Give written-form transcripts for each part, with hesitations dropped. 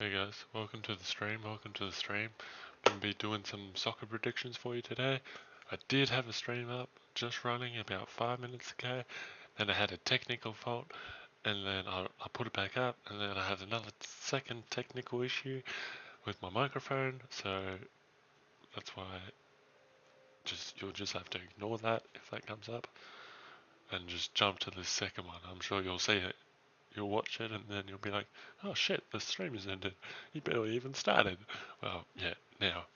Hey guys, welcome to the stream, I'm going to be doing some soccer predictions for you today. I did have a stream up, just running about 5 minutes ago, then I had a technical fault, and then I put it back up, and then I had another second technical issue with my microphone, so that's why you'll just have to ignore that if that comes up, and just jump to the second one. I'm sure you'll see it. You'll watch it and then you'll be like, oh shit, the stream has ended. You barely even started. Well, yeah, now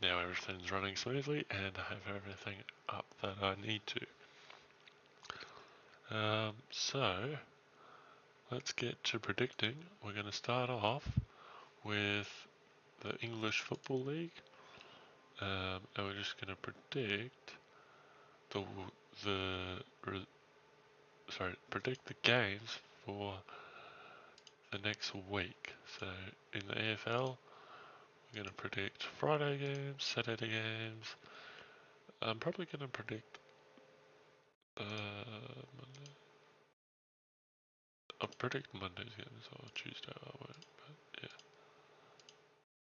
everything's running smoothly and I have everything up that I need to. So let's get to predicting. We're going to start off with the English Football League, and we're just going to predict the predict the games for the next week. So in the AFL, we're going to predict Friday games, Saturday games. I'm probably going to predict Monday. I'll predict Monday's games or Tuesday. I won't, but yeah,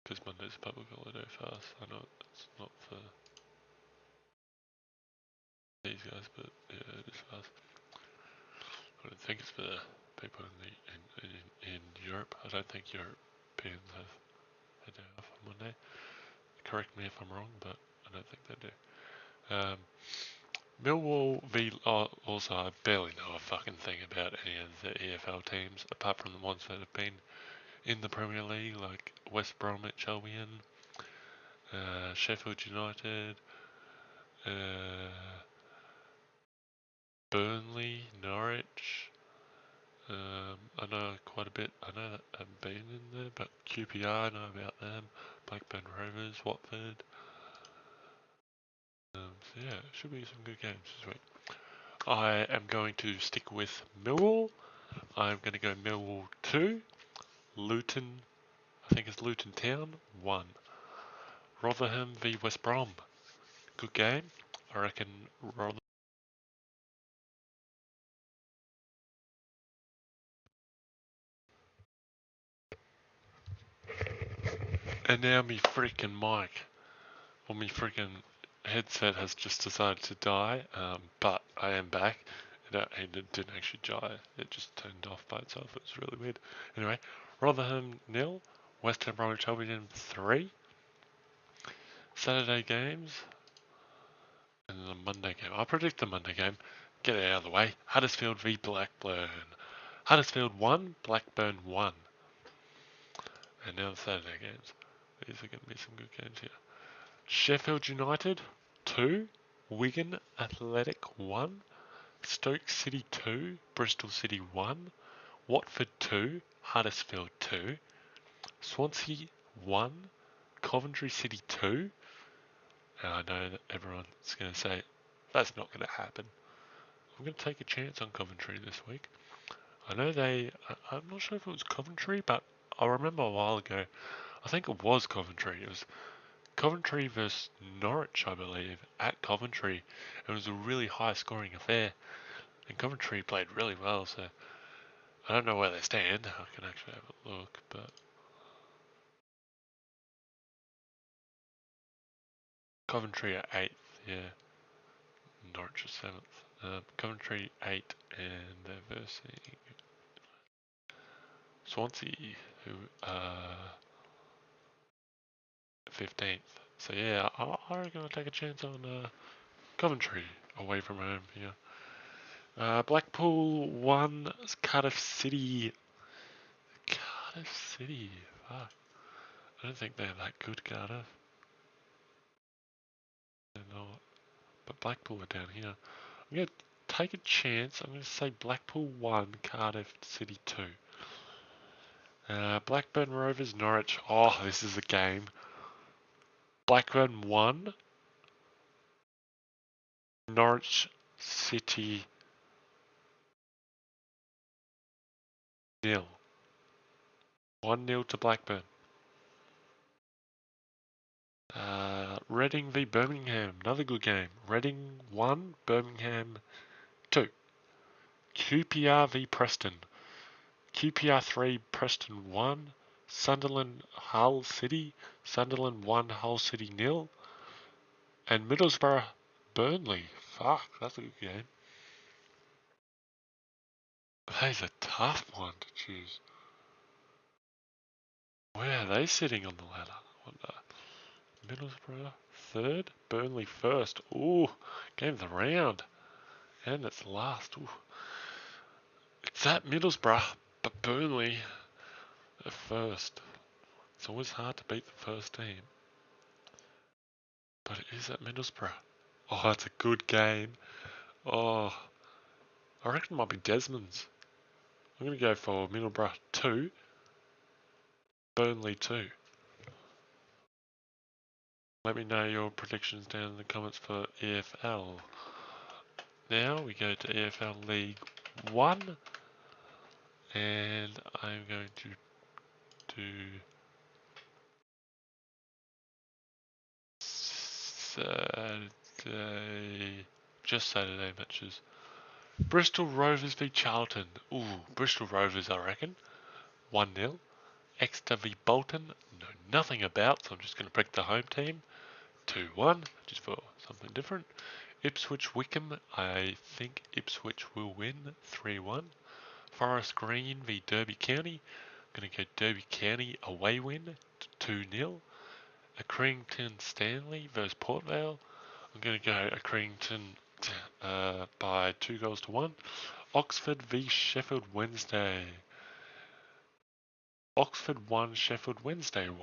because Monday's a public holiday for us. I know it's not for these guys, but yeah, it is for us. I don't think it's for the people in Europe. I don't think Europeans have a day off on Monday. Correct me if I'm wrong, but I don't think they do. Millwall v. Also, I barely know a fucking thing about any of the EFL teams, apart from the ones that have been in the Premier League, like West Bromwich Albion, Sheffield United, Burnley, Norwich. I know quite a bit. I know that I've been in there, but QPR, I know about them. Blackburn Rovers, Watford. So yeah, it should be some good games this week. I am going to stick with Millwall. I'm going to go Millwall 2, Luton, I think it's Luton Town 1. Rotherham v West Brom. Good game. I reckon Rotherham. And now me freaking mic, or me freaking headset has just decided to die, but I am back. It didn't actually die, it just turned off by itself. It was really weird. Anyway, Rotherham 0, West Ham Bromwich Albion 3. Saturday games, and the Monday game. I'll predict the Monday game. Get it out of the way. Huddersfield v Blackburn. Huddersfield 1, Blackburn 1. And now the Saturday games. These are going to be some good games here. Sheffield United 2, Wigan Athletic 1, Stoke City 2, Bristol City 1, Watford 2, Huddersfield 2, Swansea 1, Coventry City 2. And I know that everyone's going to say that's not going to happen. I'm going to take a chance on Coventry this week. I know I'm not sure if it was Coventry, but I remember a while ago, I think it was Coventry. It was Coventry versus Norwich, I believe, at Coventry. It was a really high scoring affair, and Coventry played really well, so I don't know where they stand. I can actually have a look, but Coventry are 8th, yeah. Norwich are 7th. Coventry 8, and they're versing Swansea, who are 15th. So yeah, I reckon I'll take a chance on Coventry away from home here. Blackpool 1, Cardiff City. Cardiff City, fuck. I don't think they're that good, Cardiff. They're not. But Blackpool are down here. I'm going to take a chance. I'm going to say Blackpool 1, Cardiff City 2. Blackburn Rovers, Norwich. Oh, this is a game. Blackburn 1, Norwich City 0. 1-0 to Blackburn. Reading v Birmingham. Another good game. Reading 1, Birmingham 2. QPR v Preston. QPR 3, Preston 1. Sunderland Hull City, Sunderland 1, Hull City nil, and Middlesbrough Burnley. Fuck, that's a good game. That is a tough one to choose. Where are they sitting on the ladder? Middlesbrough third, Burnley first. Ooh, game of the round. And it's last. Ooh. It's at Middlesbrough, but Burnley at first. It's always hard to beat the first team. But it is at Middlesbrough. Oh, it's a good game. Oh, I reckon it might be Desmond's. I'm going to go for Middlesbrough 2, Burnley 2. Let me know your predictions down in the comments for EFL. Now we go to EFL League 1. And I'm going to do Saturday, just Saturday matches. Bristol Rovers v Charlton. Ooh, Bristol Rovers, I reckon. 1-0. Exeter v Bolton. Know nothing about, so I'm just going to pick the home team. 2-1, just for something different. Ipswich Wickham. I think Ipswich will win. 3-1. Forest Green v Derby County. I'm going to go Derby County away win. 2-0. Accrington Stanley versus Port Vale. I'm going to go Accrington by 2-1. Oxford v Sheffield Wednesday. Oxford 1, Sheffield Wednesday 1.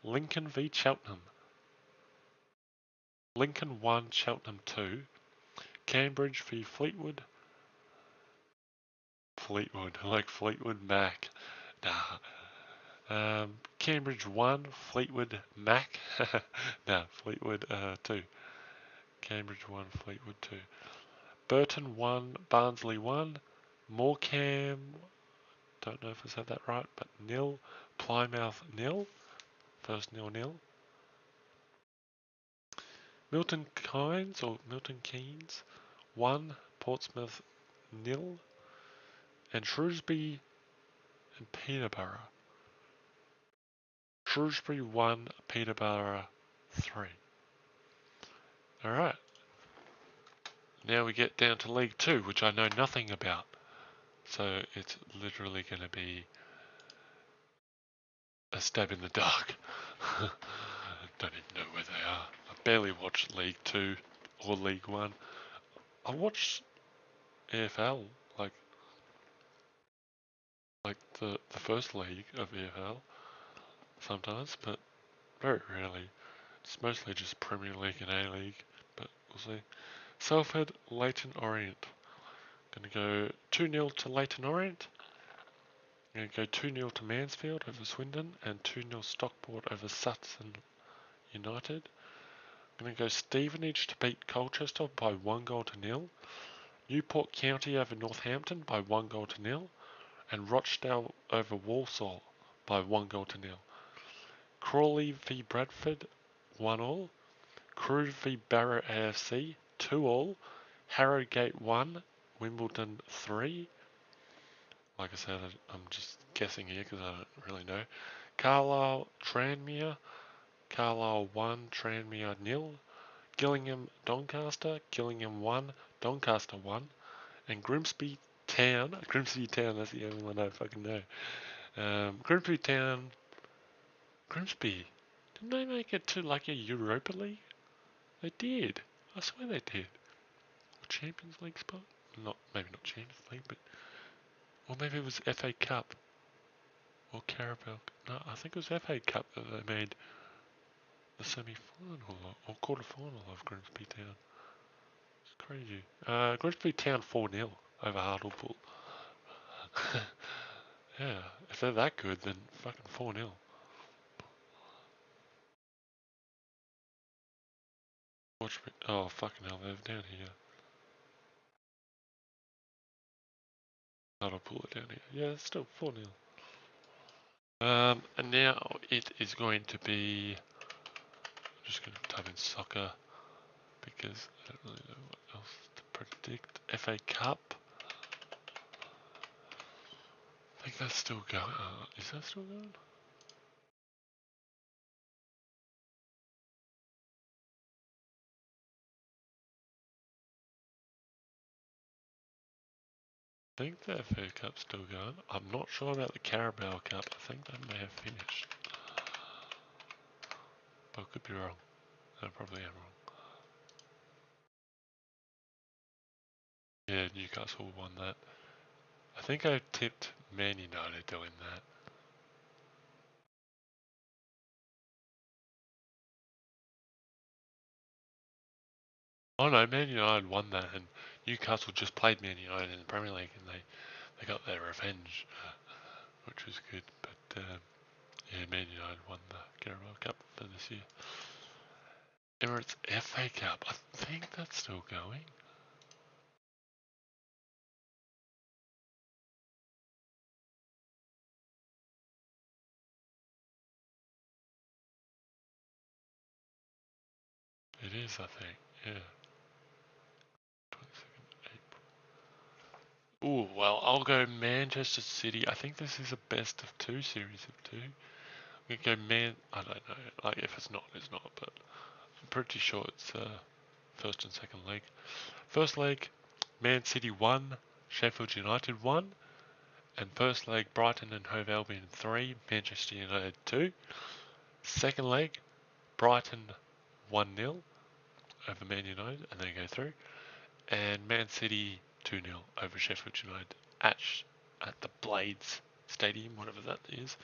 Lincoln v Cheltenham. Lincoln 1, Cheltenham 2. Cambridge v Fleetwood. Fleetwood, I like Fleetwood Mac. Nah. Cambridge 1, Fleetwood Mac. Nah, Fleetwood 2. Cambridge 1, Fleetwood 2. Burton 1, Barnsley 1. Morecambe, don't know if I said that right, but nil. Plymouth nil. First 0-0. Milton Keynes or Milton Keynes 1, Portsmouth nil. And Shrewsbury and Peterborough. Shrewsbury 1, Peterborough 3. Alright. Now we get down to League 2, which I know nothing about. So it's literally going to be a stab in the dark. Don't even know where they are. I barely watch League 2 or League 1. I watch AFL, like the first league of EFL sometimes, but very rarely. It's mostly just Premier League and A-League, but we'll see. Salford, Leyton Orient. Gonna go 2-0 to Leyton Orient. Gonna go 2-0 to Mansfield over Swindon, and 2-0 Stockport over Sutton United. Gonna go Stevenage to beat Colchester by 1-0. Newport County over Northampton by 1-0. And Rochdale over Walsall by 1-0. Crawley v Bradford 1-1. Crewe v Barrow AFC 2-2. Harrogate 1, Wimbledon 3. Like I said, I'm just guessing here because I don't really know. Carlisle Tranmere, Carlisle 1, Tranmere 0. Gillingham Doncaster, Gillingham 1, Doncaster 1. And Grimsby Town, that's the only one I fucking know. Grimsby Town, Grimsby, didn't they make it to like a Europa League? They did. I swear they did. Or Champions League spot? Maybe not Champions League, but or maybe it was FA Cup or Carabao. No, I think it was FA Cup that they made the semi-final or quarter-final of Grimsby Town. It's crazy. Grimsby Town 4-0 over Hartlepool. Yeah, if they're that good, then fucking 4-0. Watch me. Oh, fucking hell, they're down here. Hartlepool are down here. Yeah, it's still 4-0. And now it is going to be. I'm just going to type in soccer because I don't really know what else to predict. FA Cup. I think that's still going. Is that still going? I think the FA Cup's still going. I'm not sure about the Carabao Cup. I think that may have finished. But I could be wrong. I probably am wrong. Yeah, Newcastle won that. I think I tipped Man United to win that. Oh no, Man United won that, and Newcastle just played Man United in the Premier League, and they got their revenge, which was good. But yeah, Man United won the Carabao Cup for this year. Emirates FA Cup, I think that's still going. It is, I think, yeah. 22nd April. Ooh, well, I'll go Manchester City. I think this is a best of two, series of two. We go I don't know, like if it's not, it's not, but I'm pretty sure it's first and second leg. First leg, Man City 1, Sheffield United 1, and first leg, Brighton and Hove Albion 3, Manchester United 2. Second leg, Brighton 1-0 over Man United, and they go through. And Man City 2-0 over Sheffield United at the Blades Stadium, whatever that is.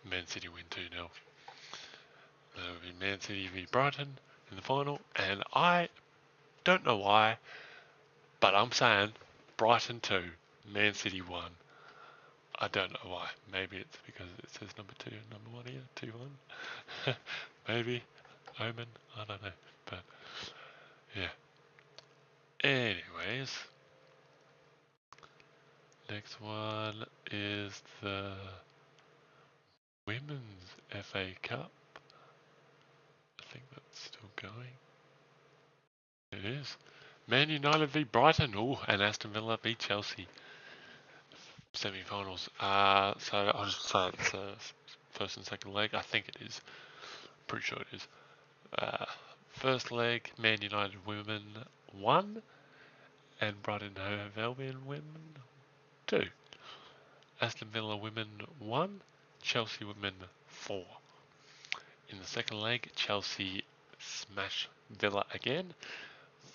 Man City win 2-0. That would be Man City v Brighton in the final, and I don't know why, but I'm saying Brighton 2, Man City 1. I don't know why. Maybe it's because it says number 2 and number 1 here, 2-1. Maybe. Omen, I don't know. But yeah. Anyways, next one is the Women's FA Cup. I think that's still going. It is. Man United v Brighton. Oh, and Aston Villa v Chelsea. Semi-finals. So I'll just say it's first and second leg. I think it is. Pretty sure it is. First leg, Man United women 1, and Brighton Hove Albion women 2. Aston Villa women 1, Chelsea women 4. In the second leg, Chelsea smash Villa again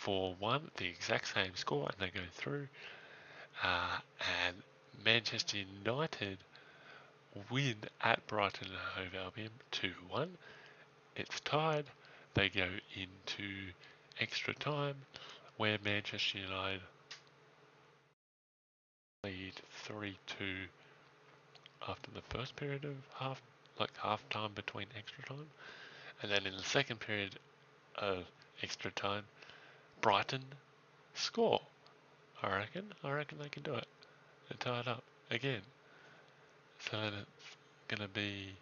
4-1, the exact same score, and they go through. And Manchester United win at Brighton and Hove Albion 2-1. It's tied. They go into extra time, where Manchester United lead 3-2 after the first period of half time between extra time, and then in the second period of extra time, Brighton score. I reckon they can do it. They're tied up again, so then it's gonna be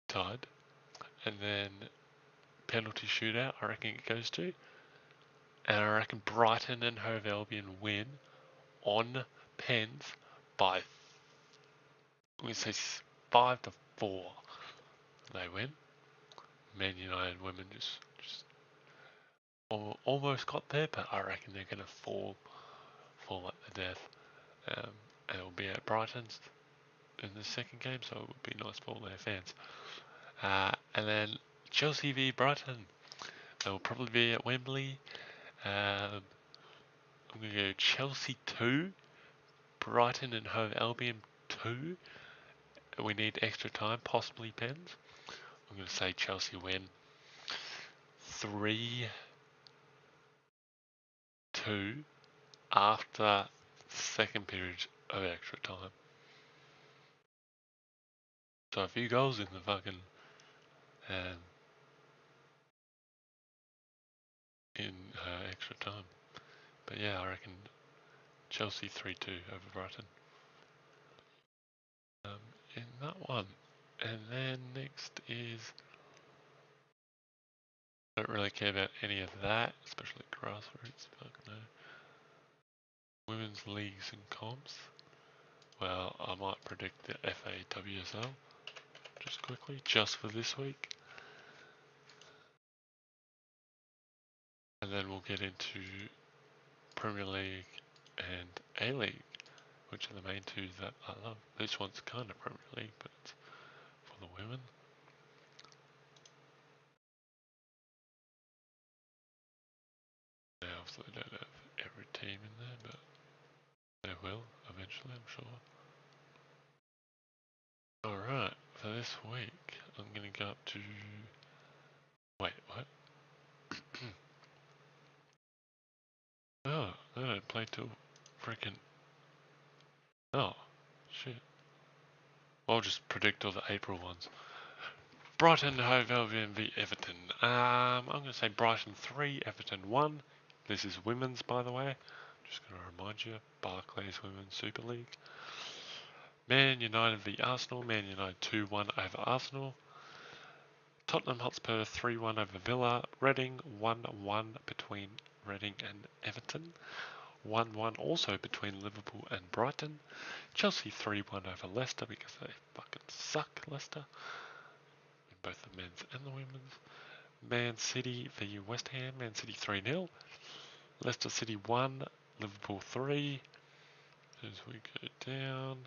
tied, and then penalty shootout. I reckon it goes to, and I reckon Brighton and Hove Albion win on pens by, we say 5-4. They win. Man United women just almost got there, but I reckon they're gonna fall at the death. And it'll be at Brighton's in the second game, so it would be nice for all their fans. And then Chelsea v Brighton. They will probably be at Wembley. I'm gonna go Chelsea 2, Brighton and Hove Albion 2. We need extra time, possibly pens. I'm gonna say Chelsea win 3-2 after second period of extra time. So a few goals in the fucking in extra time. But yeah, I reckon Chelsea 3-2 over Brighton in that one. And then next is, I don't really care about any of that, especially grassroots. Fuck no. Women's leagues and comps. Well, I might predict the FAWSL just quickly, just for this week. And and then we'll get into Premier League and A-League, which are the main two that I love. This one's kind of Premier League, but it's for the women. They obviously don't have every team in there, but they will eventually, I'm sure. Alright, for this week, I'm going to go up to... Wait, what? Oh, they don't play till freaking... Oh, shit. I'll just predict all the April ones. Brighton, Hove Albion v Everton. I'm going to say Brighton 3, Everton 1. This is women's, by the way. Just going to remind you, Barclays Women's Super League. Man United v Arsenal. Man United 2-1 over Arsenal. Tottenham Hotspur 3-1 over Villa. Reading 1-1 between Reading and Everton. 1-1 also between Liverpool and Brighton. Chelsea 3-1 over Leicester because they fucking suck, Leicester. In both the men's and the women's. Man City v West Ham. Man City 3-0. Leicester City 1. Liverpool 3. As we go down.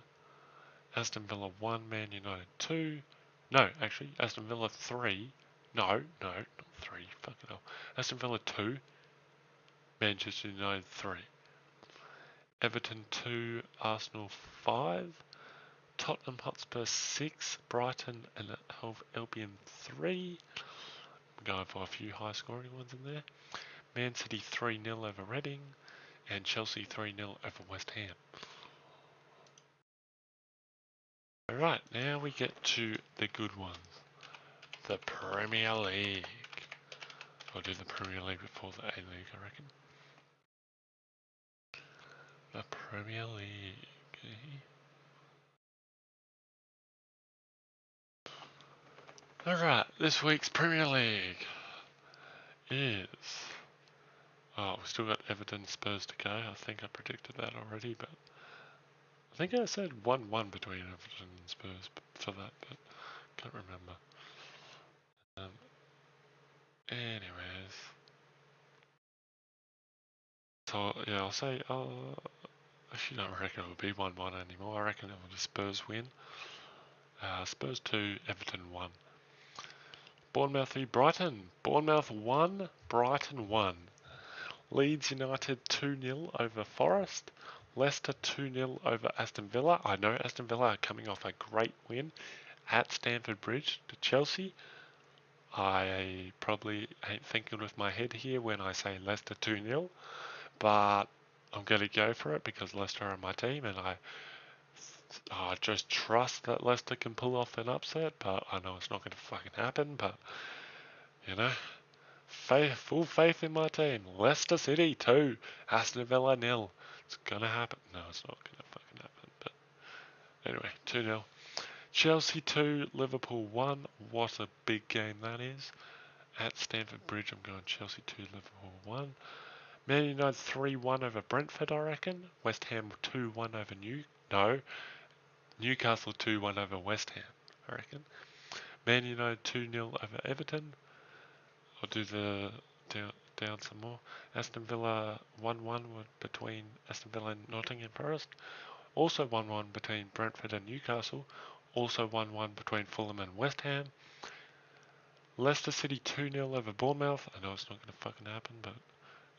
Aston Villa 1. Man United 2. No, actually, Aston Villa 3. No, not 3. Fucking hell. Aston Villa 2. Manchester United 3. Everton 2. Arsenal 5. Tottenham Hotspur 6. Brighton and Hove Albion 3. I'm going for a few high scoring ones in there. Man City 3-0 over Reading. And Chelsea 3-0 over West Ham. Alright, now we get to the good ones. The Premier League. I'll do the Premier League before the A-League, I reckon. The Premier League. Alright, this week's Premier League is... Oh, we've still got Everton Spurs to go. I think I predicted that already, but... I think I said 1-1 between Everton and Spurs for that, but can't remember. Anyways. So, yeah, I'll say... actually, I don't reckon it will be 1-1 anymore. I reckon it will be Spurs win. Spurs 2, Everton 1. Bournemouth v Brighton. Bournemouth 1, Brighton 1. Leeds United 2-0 over Forest. Leicester 2-0 over Aston Villa. I know Aston Villa are coming off a great win at Stamford Bridge to Chelsea. I probably ain't thinking with my head here when I say Leicester 2-0, but I'm going to go for it because Leicester are my team and I just trust that Leicester can pull off an upset, but I know it's not going to fucking happen, but, you know, full faith in my team. Leicester City 2, Aston Villa 0. It's going to happen. No, it's not going to fucking happen, but anyway, 2-0. Chelsea 2, Liverpool 1. What a big game that is. At Stamford Bridge, I'm going Chelsea 2, Liverpool 1. Man United 3-1 over Brentford, I reckon. West Ham 2-1 over Newcastle 2-1 over West Ham, I reckon. Man United 2-0 over Everton. I'll do the down some more. Aston Villa 1-1 between Aston Villa and Nottingham Forest. Also 1-1 between Brentford and Newcastle. Also 1-1 between Fulham and West Ham. Leicester City 2-0 over Bournemouth. I know it's not going to fucking happen, but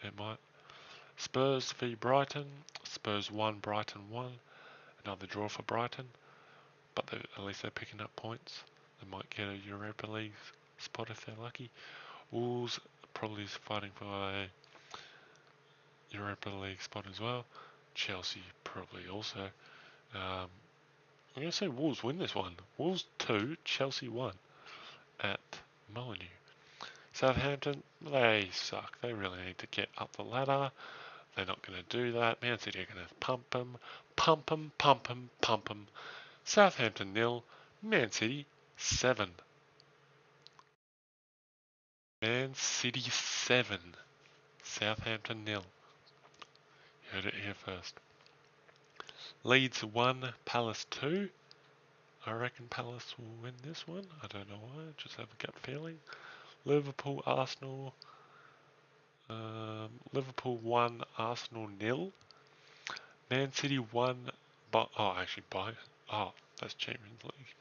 it might. Spurs v Brighton. Spurs 1, Brighton 1. Another draw for Brighton. But at least they're picking up points. They might get a Europa League spot if they're lucky. Wolves probably is fighting for a Europa League spot as well. Chelsea probably also. I'm going to say Wolves win this one. Wolves 2, Chelsea 1 at Molineux. Southampton, they suck. They really need to get up the ladder. They're not going to do that. Man City are going to pump them. Pump them, pump them, pump them. Southampton 0, Man City 7. Man City 7, Southampton 0. You heard it here first. Leeds 1, Palace 2. I reckon Palace will win this one. I don't know why, just have a gut feeling. Liverpool, Arsenal. Liverpool 1, Arsenal 0. Man City 1, oh, that's Champions League.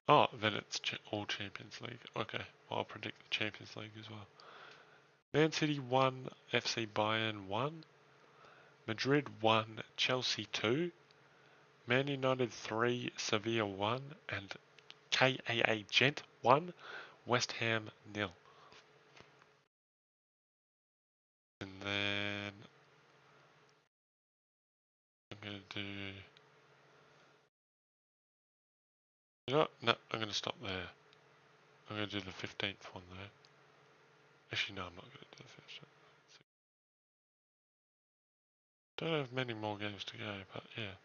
Oh, then it's all Champions League. Okay, well, I'll predict the Champions League as well. Man City 1, FC Bayern 1. Madrid 1, Chelsea 2. Man United 3, Sevilla 1. And KAA Gent 1, West Ham 0. And then I'm going to do... You know what? No, I'm going to stop there. I'm going to do the 15th one though. Actually, no, I'm not going to do the 15th. Don't have many more games to go, but yeah.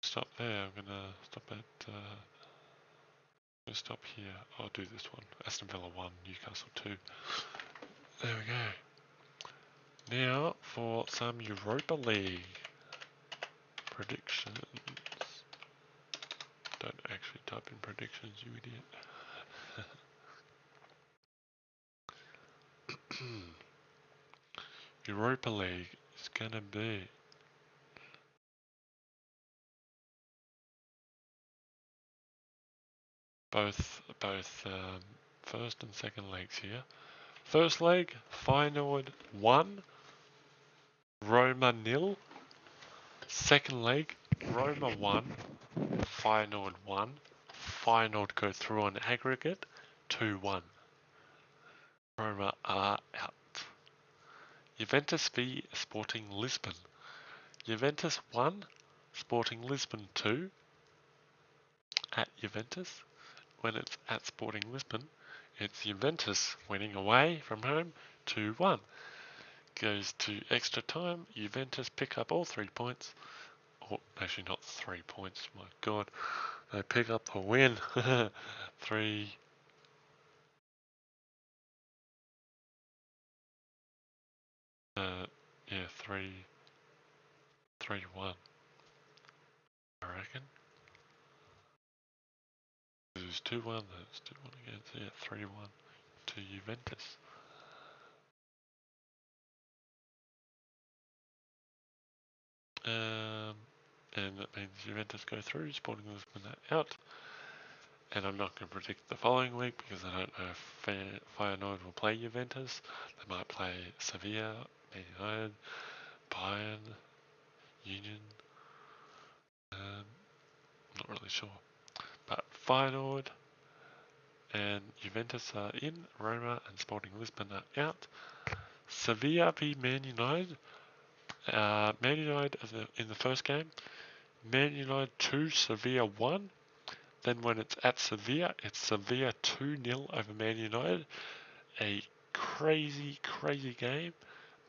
Stop there. I'm going to stop at... stop here. I'll do this one. Aston Villa 1, Newcastle 2. There we go. Now for some Europa League predictions. Don't actually type in predictions, you idiot. Europa League is gonna be both first and second legs here. First leg, Feyenoord 1, Roma 0. Second leg, Roma 1, Feyenoord 1. Feyenoord go through on aggregate 2-1. Roma are out. Juventus v Sporting Lisbon. Juventus 1, Sporting Lisbon 2. At Juventus. When it's at Sporting Lisbon, it's Juventus winning away from home 2-1. Goes to extra time. Juventus pick up all 3 points. Or actually not 3 points, my god. They pick up the win. 3. Yeah, 3-1. I reckon. It was 2-1, that's 2-1 again. So yeah, 3-1 to Juventus. And that means Juventus go through, Sporting Lisbon out. And I'm not going to predict the following week because I don't know if Feyenoord will play Juventus. They might play Sevilla, Man United, Bayern, Union. Not really sure. But Feyenoord and Juventus are in. Roma and Sporting Lisbon are out. Sevilla v Man United. Man United in the first game. Man United 2, Sevilla 1. Then when it's at Sevilla, it's Sevilla 2-0 over Man United. A crazy, crazy game,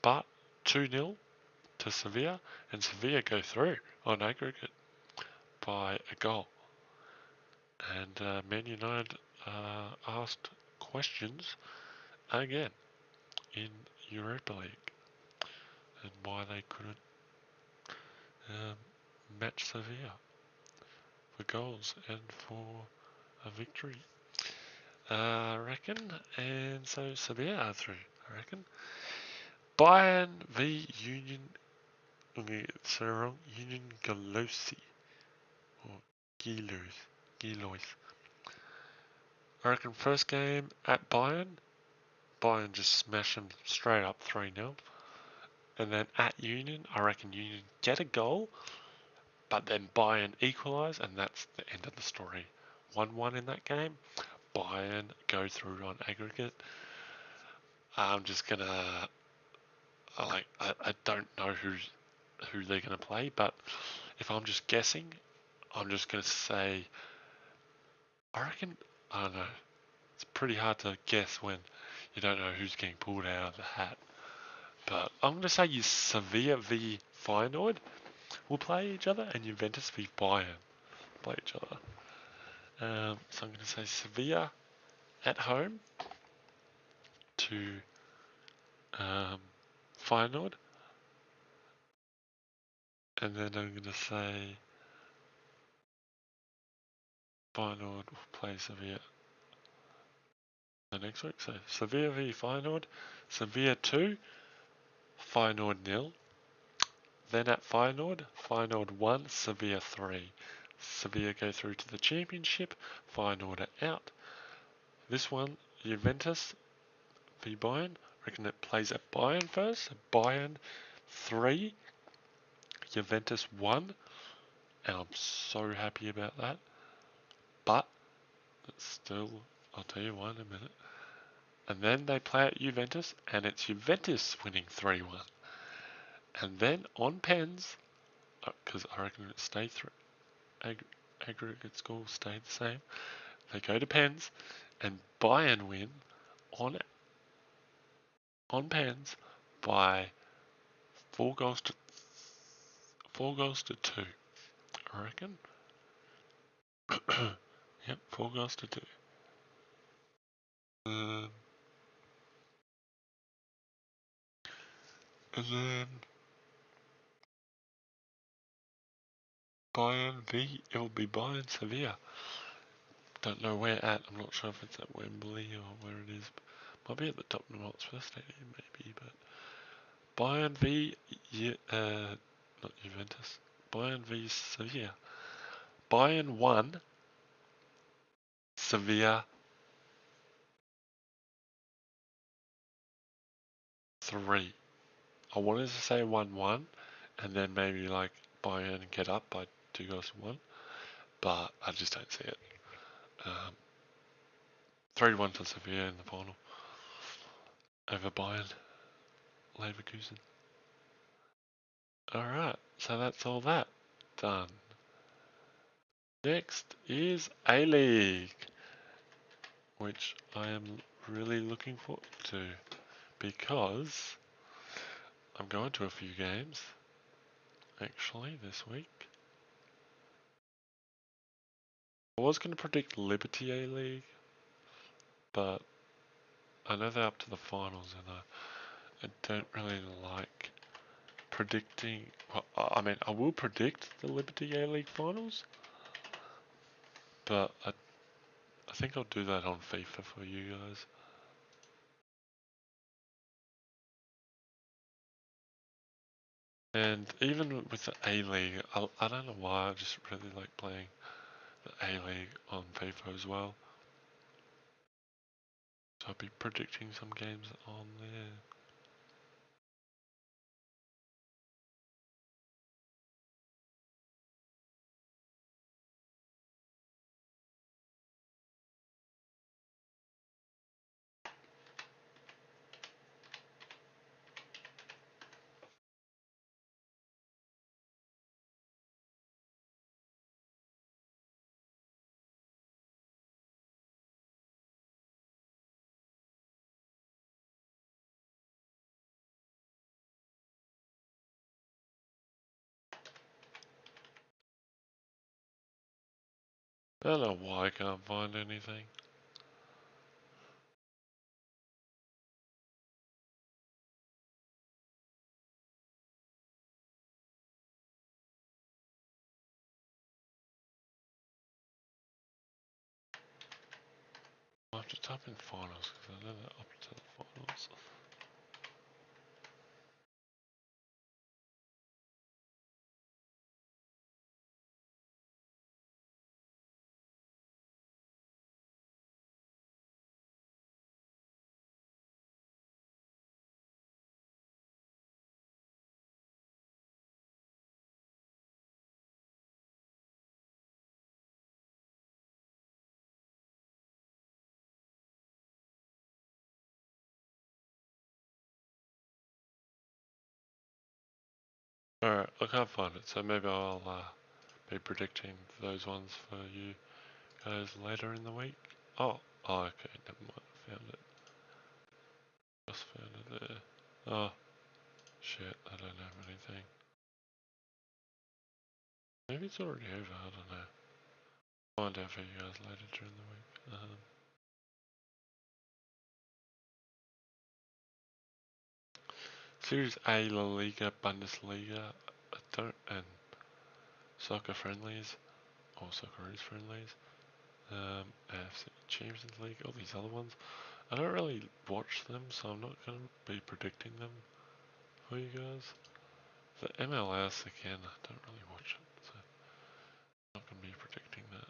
but 2-0 to Sevilla, and Sevilla go through on aggregate by a goal. And Man United asked questions again in Europa League and why they couldn't match Sevilla for goals and for a victory. I reckon, and so Sevilla are through, I reckon. Bayern v Union, so wrong, Union Galosi, or Gilois. I reckon first game at Bayern just smash them straight up 3-0. And then at Union, I reckon Union get a goal, but then Bayern equalise, and that's the end of the story. 1-1 in that game. Bayern go through on aggregate. I'm just gonna, I don't know who they're gonna play, but if I'm just guessing, I'm just gonna say, I reckon, I don't know. It's pretty hard to guess when you don't know who's getting pulled out of the hat. But I'm going to say you Sevilla v Feyenoord will play each other, and Juventus v Bayern play each other. So I'm going to say Sevilla at home to Feyenoord. And then I'm going to say Feyenoord will play Sevilla the next week. So Sevilla v Feyenoord, Sevilla 2, Feyenoord 0. Then at Feyenoord, Feyenoord 1, Sevilla 3. Sevilla go through to the championship, Feyenoord are out. This one, Juventus v Bayern. I reckon it plays at Bayern first. Bayern 3, Juventus 1. And I'm so happy about that. But, still, I'll tell you why in a minute. And then they play at Juventus, and it's Juventus winning 3-1. And then on pens, because I reckon it stay through, aggregate score will stay the same. They go to pens, and Bayern win on pens by 4 goals to 2. I reckon. Yep, 4 goals to 2. Um, and then it will be Bayern Sevilla. Don't know where at. I'm not sure if it's at Wembley or where it is. Might be at the Tottenham Hotspur Stadium, maybe. But Bayern v. Not Juventus. Bayern v Sevilla. Bayern 1, Sevilla 3. I wanted to say 1-1, and then maybe like Bayern get up by 2 goals to 1, but I just don't see it. 3-1 for Sevilla in the final over Bayern Leverkusen. Alright, so that's all that done. Next is A-League, which I am really looking forward to because I'm going to a few games actually this week. I was going to predict Liberty A-League, but I know they're up to the finals and I don't really like predicting. Well, I mean, I will predict the Liberty A-League finals, but I think I'll do that on FIFA for you guys. And even with the A-League, I don't know why, I just really like playing the A-League on FIFA as well. So I'll be predicting some games on there. I don't know why I can't find anything. I have to type in finals because I know they're up to the finals. Alright, I can't find it, so maybe I'll be predicting those ones for you guys later in the week. Oh, okay, never mind, I found it. Just found it there. Oh, shit, I don't have anything. Maybe it's already over, I don't know. I'll find out for you guys later during the week. Series A, La Liga, Bundesliga, and soccer friendlies, or Socceroos friendlies, AFC Champions League, all these other ones. I don't really watch them, so I'm not going to be predicting them for you guys. The MLS, again, I don't really watch it, so I'm not going to be predicting that.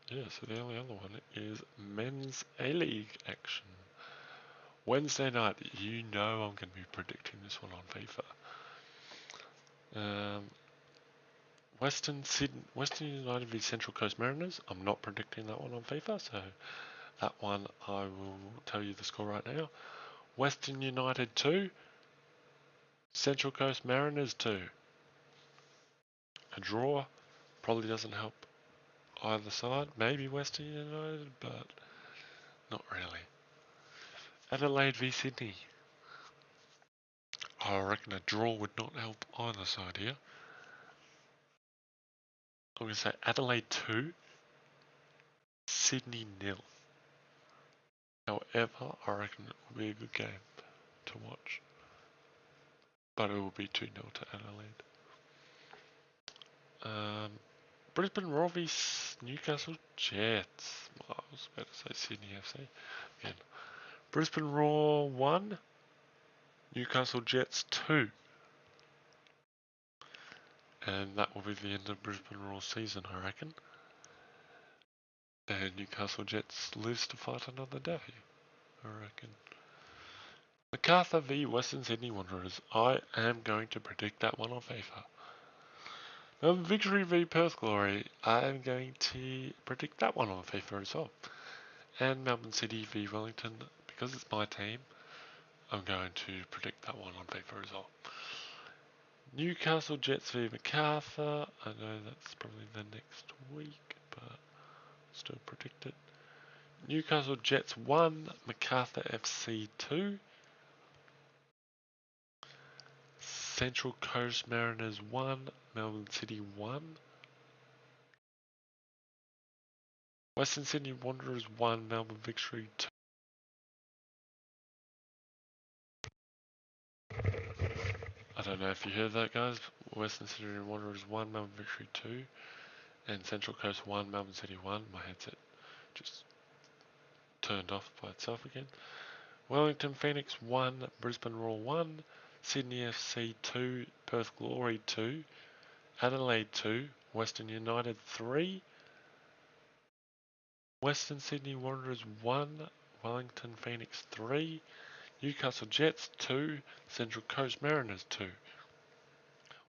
Yeah, so the only other one is men's A-League action. Wednesday night, you know I'm going to be predicting this one on FIFA. Western United v Central Coast Mariners. I'm not predicting that one on FIFA, so that one I will tell you the score right now. Western United 2, Central Coast Mariners 2. A draw probably doesn't help either side. Maybe Western United, but not really. Adelaide v Sydney. I reckon a draw would not help either side here. I'm going to say Adelaide 2, Sydney 0. However, I reckon it will be a good game to watch. But it will be 2-0 to Adelaide. Brisbane Roar v Newcastle Jets. I was about to say Sydney FC. Again. Brisbane Roar 1, Newcastle Jets 2. And that will be the end of Brisbane Roar season, I reckon. And Newcastle Jets lives to fight another day, I reckon. Macarthur v Western Sydney Wanderers. I am going to predict that one on FIFA. Melbourne Victory v Perth Glory. I am going to predict that one on FIFA as well. And Melbourne City v Wellington, because it's my team, I'm going to predict that one on FIFA as well. Newcastle Jets v Macarthur. I know that's probably the next week, but still predict it. Newcastle Jets 1, Macarthur FC 2. Central Coast Mariners 1, Melbourne City 1. Western Sydney Wanderers 1, Melbourne Victory 2. I don't know if you heard that, guys. Western Sydney Wanderers 1, Melbourne Victory 2. And Central Coast 1, Melbourne City 1. My headset just turned off by itself again. Wellington Phoenix 1, Brisbane Roar 1. Sydney FC 2, Perth Glory 2. Adelaide 2, Western United 3. Western Sydney Wanderers 1, Wellington Phoenix 3, Newcastle Jets 2, Central Coast Mariners 2,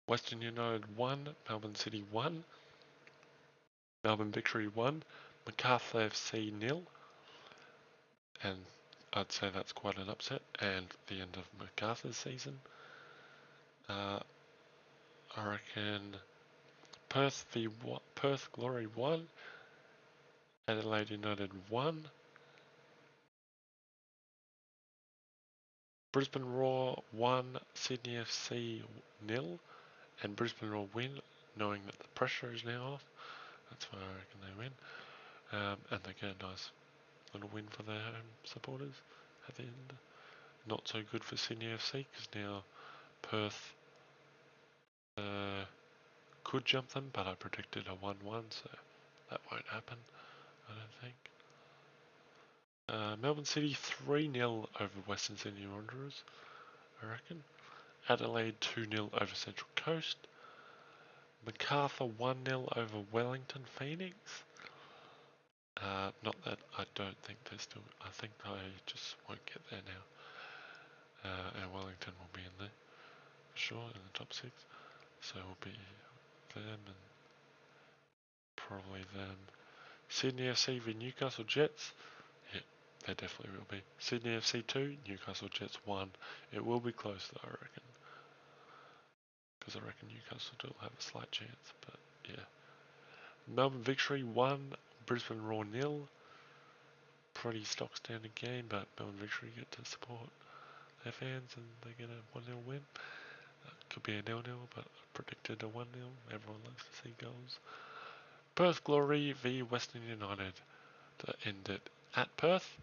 Western United 1, Melbourne City 1, Melbourne Victory 1, Macarthur FC 0, and I'd say that's quite an upset and the end of Macarthur's season. I reckon Perth Glory 1, Adelaide United 1, Brisbane Roar 1, Sydney FC 0, and Brisbane Roar win, knowing that the pressure is now off. That's why I reckon they win. And they get a nice little win for their home supporters at the end. Not so good for Sydney FC because now Perth could jump them, but I predicted a 1-1, so that won't happen, I don't think. Melbourne City 3-0 over Western Sydney Wanderers, I reckon. Adelaide 2-0 over Central Coast. Macarthur 1-0 over Wellington Phoenix. Not that I don't think they're still. I think I just won't get there now. And Wellington will be in there for sure in the top 6. So it will be them and probably them. Sydney FC v Newcastle Jets. Yeah, they definitely will be. Sydney FC 2, Newcastle Jets 1. It will be close though, I reckon. Because I reckon Newcastle will have a slight chance, but yeah. Melbourne Victory 1, Brisbane Roar 0. Pretty stock standard game, but Melbourne Victory get to support their fans and they get a 1-0 win. Could be a 0-0, but I predicted a 1-0. Everyone likes to see goals. Perth Glory v Western United to end it at Perth.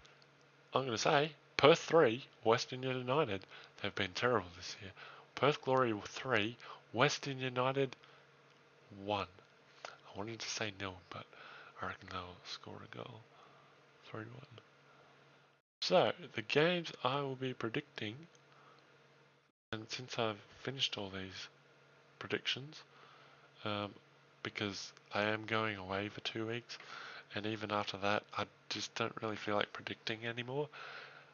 I'm going to say Perth 3, Western United. They've been terrible this year. Perth Glory 3, Western United 1. I wanted to say nil, but I reckon they'll score a goal. 3-1. So, the games I will be predicting, and since I've finished all these predictions, because I am going away for 2 weeks, and even after that, I just don't really feel like predicting anymore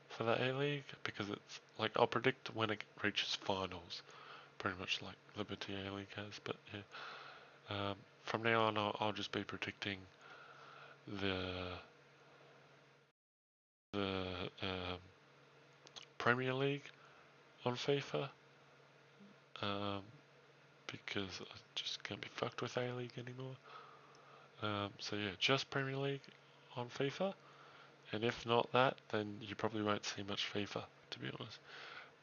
for the A-League, because it's like I'll predict when it reaches finals, pretty much like Liberty A-League has, but yeah. From now on, I'll just be predicting the the Premier League on FIFA, because I just can't be fucked with A-League anymore. So yeah, just Premier League on FIFA, and if not that, then you probably won't see much FIFA, to be honest.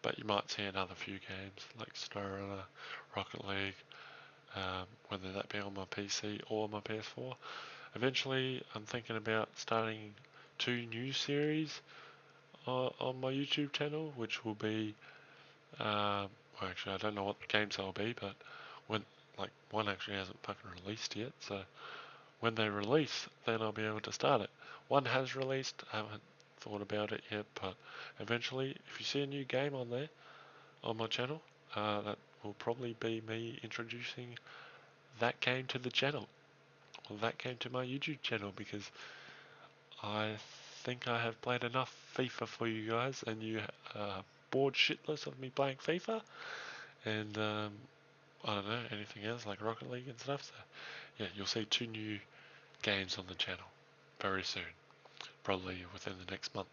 But you might see another few games like SnowRunner, Rocket League, whether that be on my PC or my PS4. Eventually, I'm thinking about starting 2 new series on my YouTube channel, which will be, well, actually, I don't know what games they'll be, but when, like, one actually hasn't fucking released yet, so when they release, then I'll be able to start it. One has released, I haven't thought about it yet, but eventually, if you see a new game on there, on my channel, that will probably be me introducing that game to the channel, or that game to my YouTube channel, because I think I have played enough FIFA for you guys, and you are bored shitless of me playing FIFA, and I don't know, anything else like Rocket League and stuff, so yeah, you'll see 2 new games on the channel very soon, probably within the next month.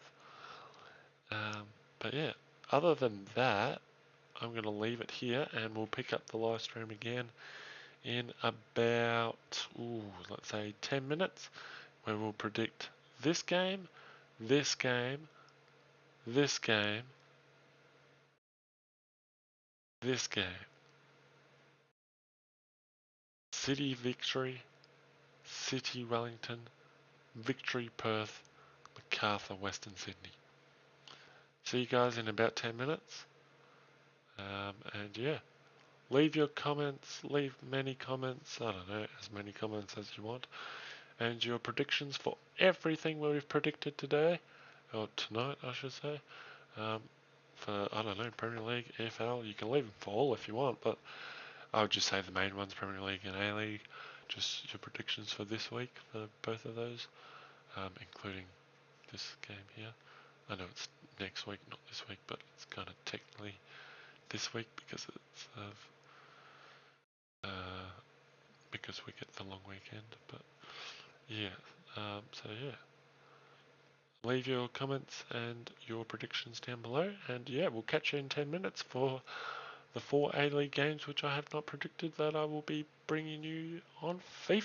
But yeah, other than that, I'm going to leave it here, and we'll pick up the live stream again in about, let's say 10 minutes, where we'll predict this game, this game, this game, this game. City Victory, City Wellington, Victory Perth, Macarthur Western Sydney. See you guys in about 10 minutes. And yeah, leave your comments, leave many comments, I don't know, as many comments as you want, and your predictions for everything we've predicted today, or tonight I should say. For, I don't know, Premier League, AFL, you can leave them for all if you want, but I would just say the main ones, Premier League and A-League, just your predictions for this week for both of those, including this game here. I know it's next week, not this week, but it's kind of technically this week because it's because we get the long weekend. But yeah, so yeah, leave your comments and your predictions down below, and yeah, we'll catch you in 10 minutes for the 4 A-League games which I have not predicted that I will be bringing you on FIFA.